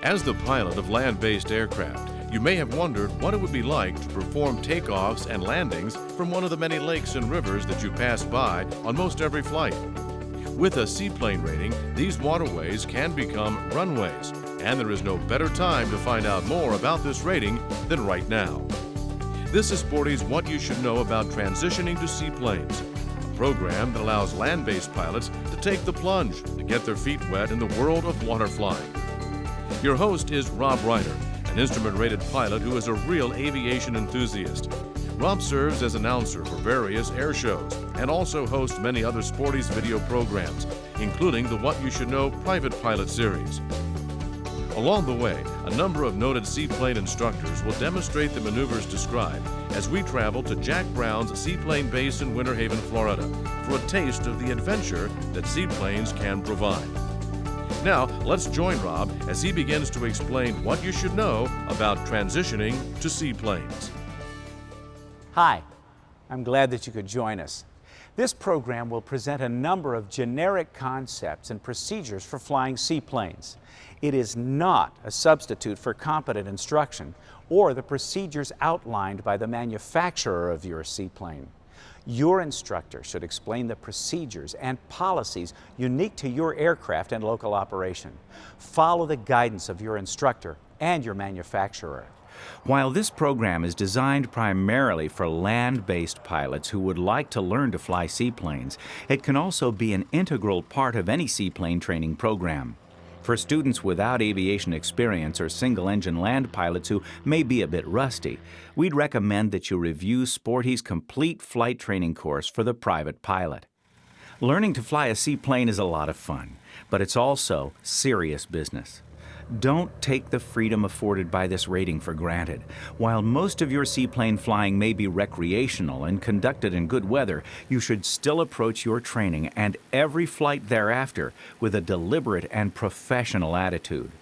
As the pilot of land-based aircraft, you may have wondered what it would be like to perform takeoffs and landings from one of the many lakes and rivers that you pass by on most every flight. With a seaplane rating, these waterways can become runways, and there is no better time to find out more about this rating than right now. This is Sporty's What You Should Know About Transitioning to Seaplanes, a program that allows land-based pilots to take the plunge to get their feet wet in the world of water flying. Your host is Rob Ryder, an instrument-rated pilot who is a real aviation enthusiast. Rob serves as announcer for various air shows and also hosts many other Sporty's video programs, including the What You Should Know Private Pilot series. Along the way, a number of noted seaplane instructors will demonstrate the maneuvers described as we travel to Jack Brown's Seaplane Base in Winter Haven, Florida, for a taste of the adventure that seaplanes can provide. Now, let's join Rob as he begins to explain what you should know about transitioning to seaplanes. Hi, I'm glad that you could join us. This program will present a number of generic concepts and procedures for flying seaplanes. It is not a substitute for competent instruction or the procedures outlined by the manufacturer of your seaplane. Your instructor should explain the procedures and policies unique to your aircraft and local operation. Follow the guidance of your instructor and your manufacturer. While this program is designed primarily for land-based pilots who would like to learn to fly seaplanes, it can also be an integral part of any seaplane training program. For students without aviation experience or single-engine land pilots who may be a bit rusty, we'd recommend that you review Sporty's complete flight training course for the private pilot. Learning to fly a seaplane is a lot of fun, but it's also serious business. Don't take the freedom afforded by this rating for granted. While most of your seaplane flying may be recreational and conducted in good weather, you should still approach your training and every flight thereafter with a deliberate and professional attitude.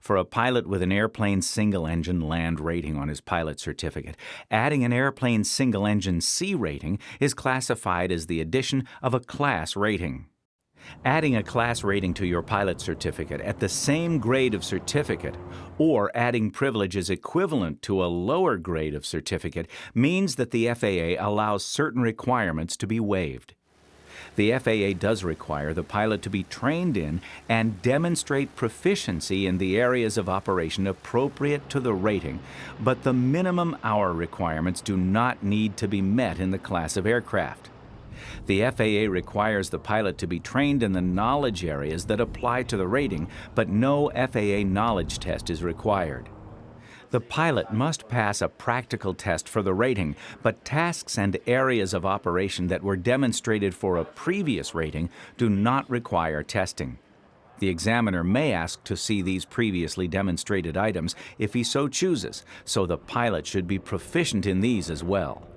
For a pilot with an airplane single-engine land rating on his pilot certificate, adding an airplane single-engine C rating is classified as the addition of a class rating. Adding a class rating to your pilot certificate at the same grade of certificate or adding privileges equivalent to a lower grade of certificate means that the FAA allows certain requirements to be waived. The FAA does require the pilot to be trained in and demonstrate proficiency in the areas of operation appropriate to the rating, but the minimum hour requirements do not need to be met in the class of aircraft. The FAA requires the pilot to be trained in the knowledge areas that apply to the rating, but no FAA knowledge test is required. The pilot must pass a practical test for the rating, but tasks and areas of operation that were demonstrated for a previous rating do not require testing. The examiner may ask to see these previously demonstrated items if he so chooses, so the pilot should be proficient in these as well.